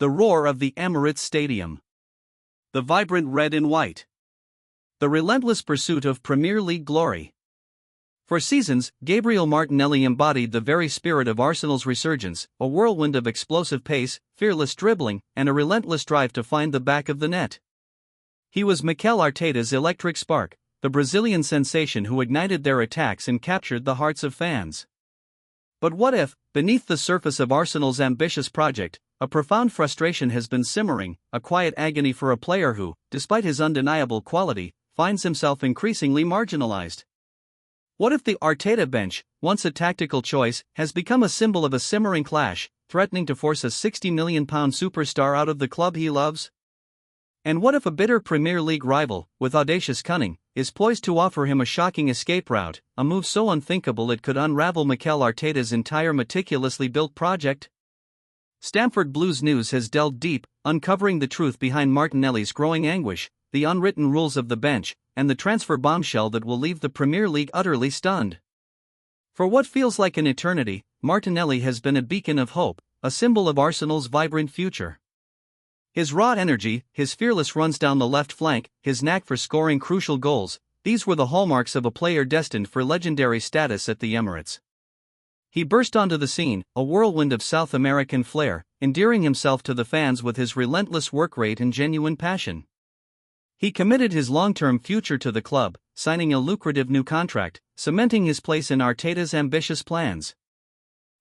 The roar of the Emirates Stadium. The vibrant red and white. The relentless pursuit of Premier League glory. For seasons, Gabriel Martinelli embodied the very spirit of Arsenal's resurgence, a whirlwind of explosive pace, fearless dribbling, and a relentless drive to find the back of the net. He was Mikel Arteta's electric spark, the Brazilian sensation who ignited their attacks and captured the hearts of fans. But what if, beneath the surface of Arsenal's ambitious project, a profound frustration has been simmering, a quiet agony for a player who, despite his undeniable quality, finds himself increasingly marginalized? What if the Arteta bench, once a tactical choice, has become a symbol of a simmering clash, threatening to force a £60 million superstar out of the club he loves? And what if a bitter Premier League rival, with audacious cunning, is poised to offer him a shocking escape route, a move so unthinkable it could unravel Mikel Arteta's entire meticulously built project? Stamford Blues News has delved deep, uncovering the truth behind Martinelli's growing anguish, the unwritten rules of the bench, and the transfer bombshell that will leave the Premier League utterly stunned. For what feels like an eternity, Martinelli has been a beacon of hope, a symbol of Arsenal's vibrant future. His raw energy, his fearless runs down the left flank, his knack for scoring crucial goals, these were the hallmarks of a player destined for legendary status at the Emirates. He burst onto the scene, a whirlwind of South American flair, endearing himself to the fans with his relentless work rate and genuine passion. He committed his long-term future to the club, signing a lucrative new contract, cementing his place in Arteta's ambitious plans.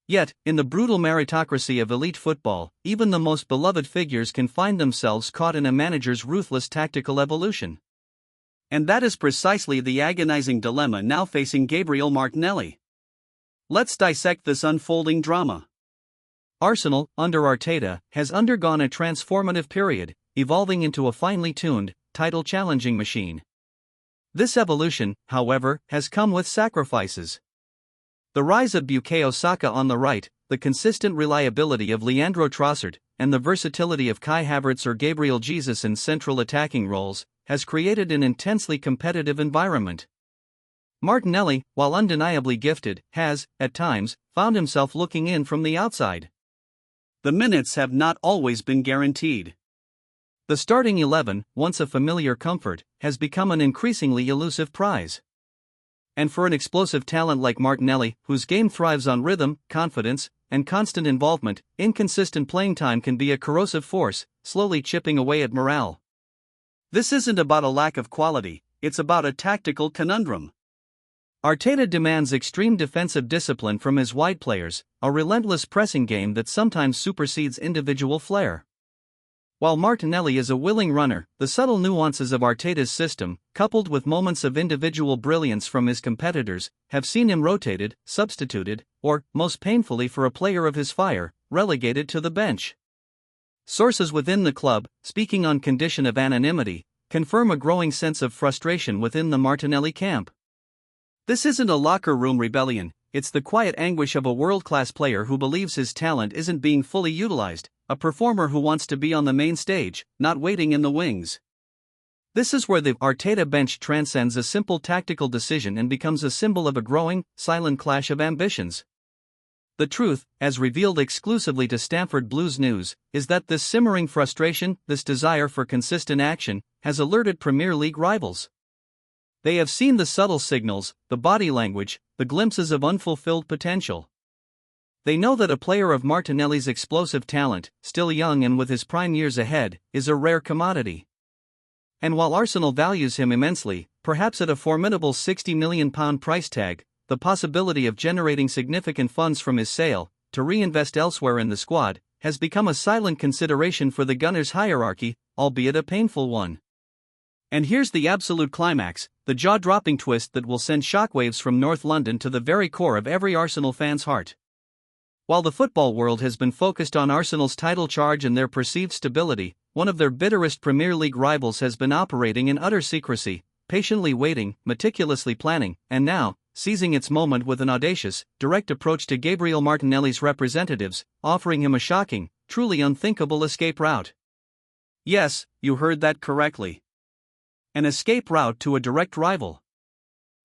Yet, in the brutal meritocracy of elite football, even the most beloved figures can find themselves caught in a manager's ruthless tactical evolution. And that is precisely the agonizing dilemma now facing Gabriel Martinelli. Let's dissect this unfolding drama. Arsenal, under Arteta, has undergone a transformative period, evolving into a finely tuned, title-challenging machine. This evolution, however, has come with sacrifices. The rise of Bukayo Saka on the right, the consistent reliability of Leandro Trossard, and the versatility of Kai Havertz or Gabriel Jesus in central attacking roles, has created an intensely competitive environment. Martinelli, while undeniably gifted, has, at times, found himself looking in from the outside. The minutes have not always been guaranteed. The starting 11, once a familiar comfort, has become an increasingly elusive prize. And for an explosive talent like Martinelli, whose game thrives on rhythm, confidence, and constant involvement, inconsistent playing time can be a corrosive force, slowly chipping away at morale. This isn't about a lack of quality, it's about a tactical conundrum. Arteta demands extreme defensive discipline from his wide players, a relentless pressing game that sometimes supersedes individual flair. While Martinelli is a willing runner, the subtle nuances of Arteta's system, coupled with moments of individual brilliance from his competitors, have seen him rotated, substituted, or, most painfully for a player of his fire, relegated to the bench. Sources within the club, speaking on condition of anonymity, confirm a growing sense of frustration within the Martinelli camp. This isn't a locker room rebellion, it's the quiet anguish of a world-class player who believes his talent isn't being fully utilized, a performer who wants to be on the main stage, not waiting in the wings. This is where the Arteta bench transcends a simple tactical decision and becomes a symbol of a growing, silent clash of ambitions. The truth, as revealed exclusively to Stamford Blues News, is that this simmering frustration, this desire for consistent action, has alerted Premier League rivals. They have seen the subtle signals, the body language, the glimpses of unfulfilled potential. They know that a player of Martinelli's explosive talent, still young and with his prime years ahead, is a rare commodity. And while Arsenal values him immensely, perhaps at a formidable £60 million price tag, the possibility of generating significant funds from his sale, to reinvest elsewhere in the squad, has become a silent consideration for the Gunners' hierarchy, albeit a painful one. And here's the absolute climax, the jaw-dropping twist that will send shockwaves from North London to the very core of every Arsenal fan's heart. While the football world has been focused on Arsenal's title charge and their perceived stability, one of their bitterest Premier League rivals has been operating in utter secrecy, patiently waiting, meticulously planning, and now, seizing its moment with an audacious, direct approach to Gabriel Martinelli's representatives, offering him a shocking, truly unthinkable escape route. Yes, you heard that correctly. An escape route to a direct rival.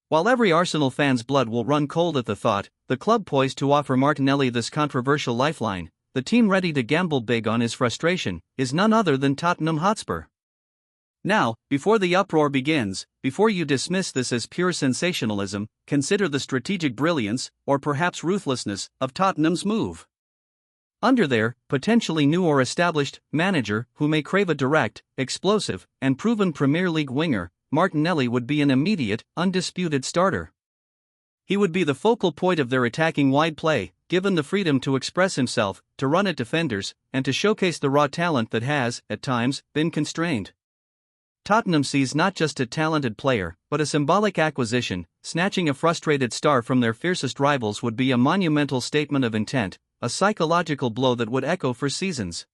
While every Arsenal fan's blood will run cold at the thought, the club poised to offer Martinelli this controversial lifeline, the team ready to gamble big on his frustration, is none other than Tottenham Hotspur. Now, before the uproar begins, before you dismiss this as pure sensationalism, consider the strategic brilliance, or perhaps ruthlessness, of Tottenham's move. Under their, potentially new or established, manager, who may crave a direct, explosive, and proven Premier League winger, Martinelli would be an immediate, undisputed starter. He would be the focal point of their attacking wide play, given the freedom to express himself, to run at defenders, and to showcase the raw talent that has, at times, been constrained. Tottenham sees not just a talented player, but a symbolic acquisition. Snatching a frustrated star from their fiercest rivals would be a monumental statement of intent, a psychological blow that would echo for seasons.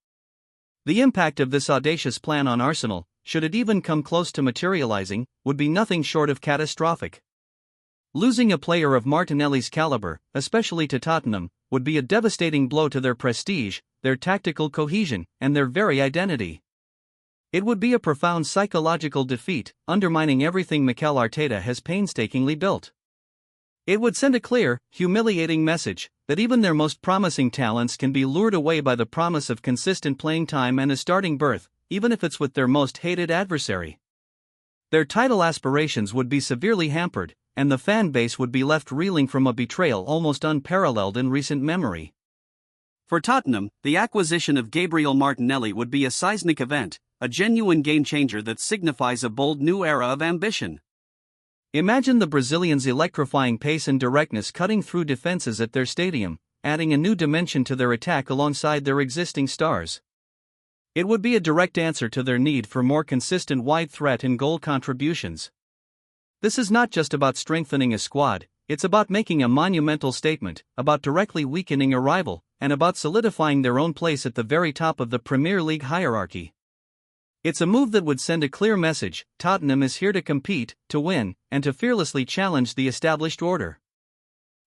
The impact of this audacious plan on Arsenal, should it even come close to materializing, would be nothing short of catastrophic. Losing a player of Martinelli's caliber, especially to Tottenham, would be a devastating blow to their prestige, their tactical cohesion, and their very identity. It would be a profound psychological defeat, undermining everything Mikel Arteta has painstakingly built. It would send a clear, humiliating message that even their most promising talents can be lured away by the promise of consistent playing time and a starting berth, even if it's with their most hated adversary. Their title aspirations would be severely hampered, and the fan base would be left reeling from a betrayal almost unparalleled in recent memory. For Tottenham, the acquisition of Gabriel Martinelli would be a seismic event, a genuine game-changer that signifies a bold new era of ambition. Imagine the Brazilians' electrifying pace and directness cutting through defenses at their stadium, adding a new dimension to their attack alongside their existing stars. It would be a direct answer to their need for more consistent wide threat and goal contributions. This is not just about strengthening a squad, it's about making a monumental statement, about directly weakening a rival, and about solidifying their own place at the very top of the Premier League hierarchy. It's a move that would send a clear message: Tottenham is here to compete, to win, and to fearlessly challenge the established order.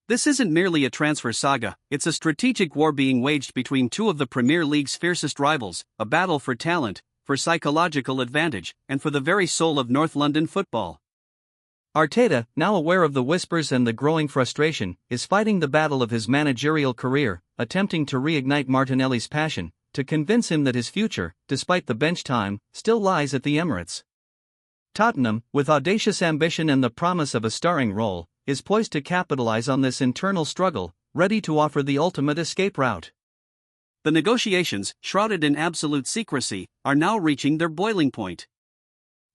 This isn't merely a transfer saga, it's a strategic war being waged between two of the Premier League's fiercest rivals, a battle for talent, for psychological advantage, and for the very soul of North London football. Arteta, now aware of the whispers and the growing frustration, is fighting the battle of his managerial career, attempting to reignite Martinelli's passion, to convince him that his future, despite the bench time, still lies at the Emirates. Tottenham, with audacious ambition and the promise of a starring role, is poised to capitalize on this internal struggle, ready to offer the ultimate escape route. The negotiations, shrouded in absolute secrecy, are now reaching their boiling point.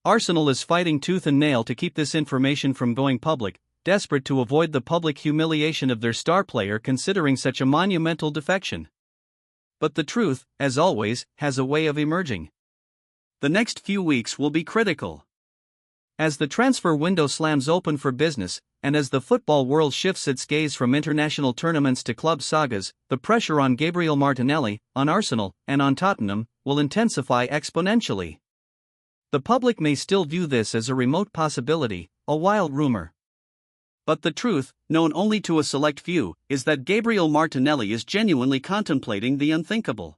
Arsenal is fighting tooth and nail to keep this information from going public, desperate to avoid the public humiliation of their star player considering such a monumental defection. But the truth, as always, has a way of emerging. The next few weeks will be critical. As the transfer window slams open for business, and as the football world shifts its gaze from international tournaments to club sagas, the pressure on Gabriel Martinelli, on Arsenal, and on Tottenham, will intensify exponentially. The public may still view this as a remote possibility, a wild rumor. But the truth, known only to a select few, is that Gabriel Martinelli is genuinely contemplating the unthinkable.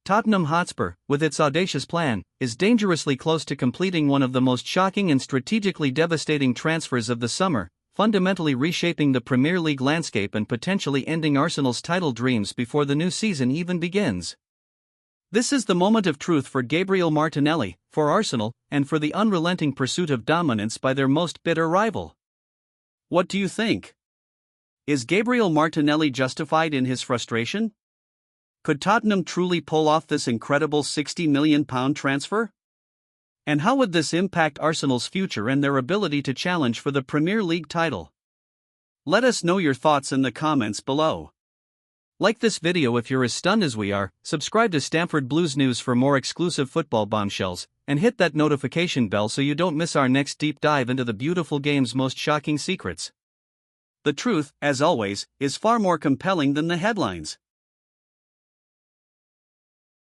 Tottenham Hotspur, with its audacious plan, is dangerously close to completing one of the most shocking and strategically devastating transfers of the summer, fundamentally reshaping the Premier League landscape and potentially ending Arsenal's title dreams before the new season even begins. This is the moment of truth for Gabriel Martinelli, for Arsenal, and for the unrelenting pursuit of dominance by their most bitter rival. What do you think? Is Gabriel Martinelli justified in his frustration? Could Tottenham truly pull off this incredible £60 million transfer? And how would this impact Arsenal's future and their ability to challenge for the Premier League title? Let us know your thoughts in the comments below. Like this video if you're as stunned as we are, subscribe to Stamford Blues News for more exclusive football bombshells, and hit that notification bell so you don't miss our next deep dive into the beautiful game's most shocking secrets. The truth, as always, is far more compelling than the headlines.